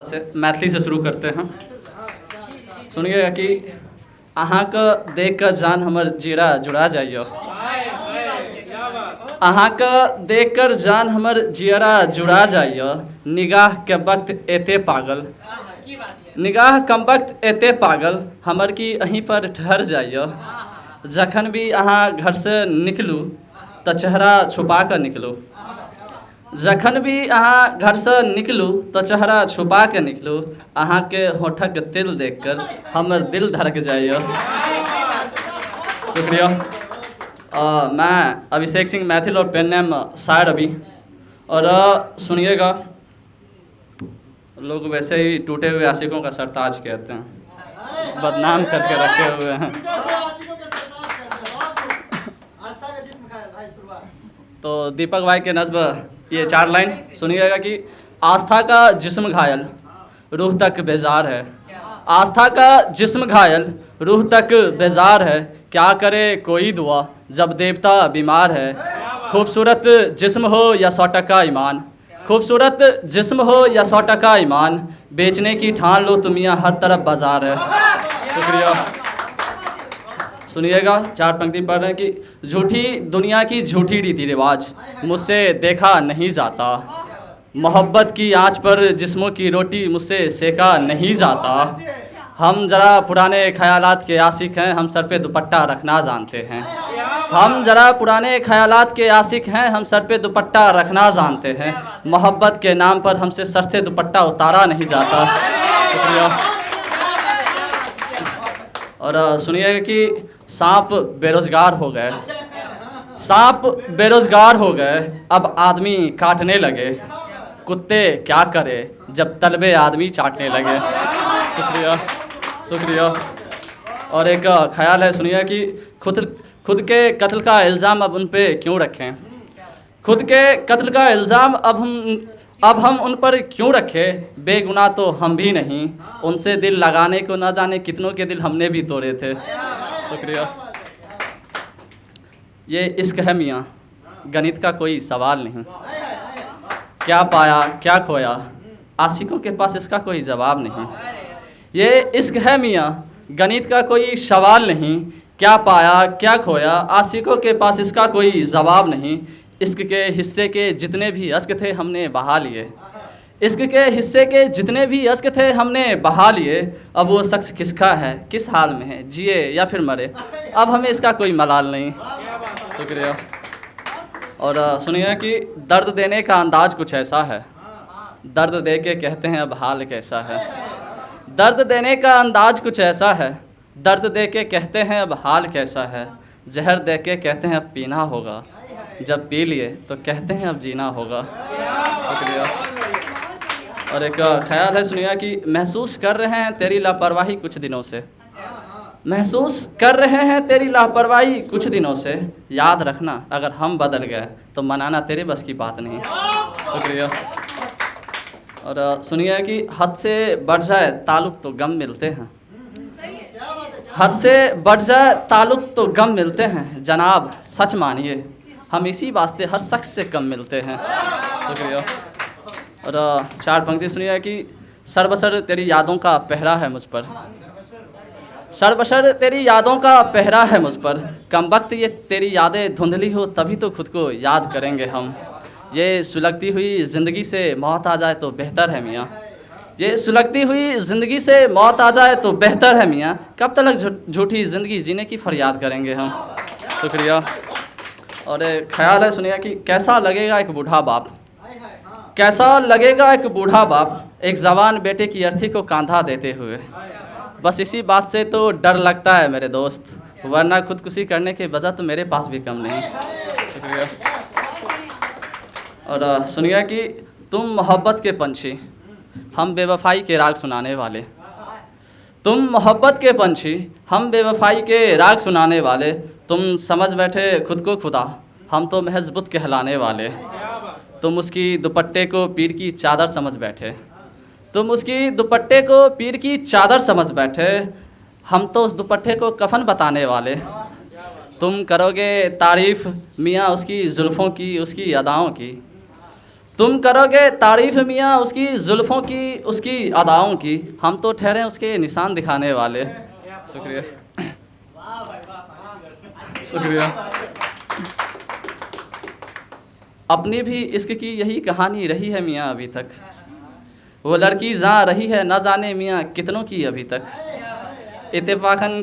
से मैथिली से शुरू करते हैं। सुनिएगा कि अहाँके देख कऽ जान हमर जीरा जुड़ा जाइए। अहाँके देख कर जान हमर जियरा जुड़ा जाइए। निगाह के वक्त एते पागल, निगाह कम वक्त एते पागल हमर की अहीं पर ठहर जाइए। जखन भी अहाँ घर से निकलू तऽ चेहरा छुपा कऽ निकलू। जखन भी अहाँ घर से निकलू तऽ चेहरा छुपा के निकलू। अहाँ के होठक तिल देखकर हमर दिल धड़क जाइए। शुक्रिया। मैं अभिषेक सिंह मैथिल और पेन नेम शायर अभी। और सुनिएगा, लोग वैसे ही टूटे हुए आशिकों का सरताज कहते हैं, बदनाम करके रखे हुए हैं। तो दीपक भाई के नज़्म ये 4 लाइन सुनिएगा कि आस्था का जिस्म घायल रूह तक बेजार है। आस्था का जिस्म घायल रूह तक बेजार है। क्या करे कोई दुआ जब देवता बीमार है। खूबसूरत जिस्म हो या 100 टका ईमान, खूबसूरत जिस्म हो या 100 टका ईमान, बेचने की ठान लो तुम यहाँ हर तरफ बाजार है। शुक्रिया। सुनिएगा, 4 पंक्ति पढ़ रहे हैं कि झूठी दुनिया की झूठी रीति रिवाज मुझसे देखा नहीं जाता। मोहब्बत की आंच पर जिस्मों की रोटी मुझसे सेका नहीं जाता। हम जरा पुराने ख्यालात के आशिक हैं, हम सर पे दुपट्टा रखना जानते हैं। हम जरा पुराने ख्यालात के आशिक हैं, हम सर पे दुपट्टा रखना जानते हैं। मोहब्बत के नाम पर हमसे सर से दुपट्टा उतारा नहीं जाता। शुक्रिया। और सुनिएगा कि सांप बेरोजगार हो गए, सांप बेरोजगार हो गए, अब आदमी काटने लगे। कुत्ते क्या करे जब तलबे आदमी चाटने लगे। शुक्रिया। शुक्रिया। और एक ख्याल है, सुनिए कि खुद के कत्ल का इल्ज़ाम अब उन पे क्यों रखें। खुद के कत्ल का इल्ज़ाम अब हम उन पर क्यों रखें। बेगुनाह तो हम भी नहीं, उनसे दिल लगाने को ना जाने कितनों के दिल हमने भी तोड़े थे। शुक्रिया। ये इश्क है मियाँ, गणित का कोई सवाल नहीं। क्या पाया क्या खोया, आशिकों के पास इसका कोई जवाब नहीं। ये इश्क है मियाँ, गणित का कोई सवाल नहीं। क्या पाया क्या खोया, आशिकों के पास इसका कोई जवाब नहीं। इश्क के हिस्से के जितने भी अश्क थे हमने बहा लिए। इश्क के हिस्से के जितने भी अश्क थे हमने बहा लिए। अब वो शख्स किसका है, किस हाल में है, जिए या फिर मरे, अब हमें इसका कोई मलाल नहीं। शुक्रिया। और सुनिए कि दर्द देने का अंदाज कुछ ऐसा है, दर्द दे के कहते हैं अब हाल कैसा है। दर्द देने का अंदाज कुछ ऐसा है, दर्द दे के कहते हैं अब हाल कैसा है। जहर दे के कहते हैं अब पीना होगा, जब पी लिए तो कहते हैं अब जीना होगा। शुक्रिया। और एक ख्याल है, सुनिए कि महसूस कर रहे हैं तेरी लापरवाही कुछ दिनों से। महसूस कर रहे हैं तेरी लापरवाही कुछ दिनों से। याद रखना अगर हम बदल गए तो मनाना तेरे बस की बात नहीं। शुक्रिया। और सुनिए कि हद से बढ़ जाए ताल्लुक़ तो गम मिलते हैं। हद से बढ़ जाए ताल्लुक़ तो गम मिलते हैं। जनाब सच मानिए हम इसी वास्ते हर शख्स से कम मिलते हैं। शुक्रिया। और 4 पंक्ति सुनिए कि सरबसर तेरी यादों का पहरा है मुझ पर। सरबसर तेरी यादों का पहरा है मुझ पर। कम वक्त ये तेरी यादें धुंधली हो तभी तो खुद को याद करेंगे हम। ये सुलगती हुई ज़िंदगी से मौत आ जाए तो बेहतर है मियाँ। ये सुलगती हुई ज़िंदगी से मौत आ जाए तो बेहतर है मियाँ। कब तक झूठी ज़िंदगी जीने की फरियाद करेंगे हम। शुक्रिया। और एक ख्याल है, सुनिए कि कैसा लगेगा एक बूढ़ा बाप, कैसा लगेगा एक बूढ़ा बाप एक जवान बेटे की अर्थी को कांधा देते हुए। बस इसी बात से तो डर लगता है मेरे दोस्त, वरना खुदकुशी करने की वजह तो मेरे पास भी कम नहीं। शुक्रिया। और सुनिए कि तुम मोहब्बत के पंछी, हम बेवफाई के राग सुनाने वाले। तुम मोहब्बत के पंछी, हम बेवफाई के राग सुनाने वाले। तुम समझ बैठे खुद को खुदा, हम तो महज बुत कहलाने वाले। तुम उसकी दुपट्टे को पीर की चादर समझ बैठे, तुम उसकी दुपट्टे को पीर की चादर समझ बैठे। हम तो उस दुपट्टे को कफन बताने वाले। तुम करोगे तारीफ़ मियाँ उसकी जुल्फ़ों की, उसकी अदाओं की। तुम करोगे तारीफ़ मियाँ उसकी जुल्फ़ों की, उसकी अदाओं की, हम तो ठहरे उसके निशान दिखाने वाले। शुक्रिया, शुक्रिया। अपनी भी इश्क की यही कहानी रही है मियाँ अभी तक, वो लड़की जहाँ रही है न जाने मियाँ कितनों की अभी तक। इत्तेफाकन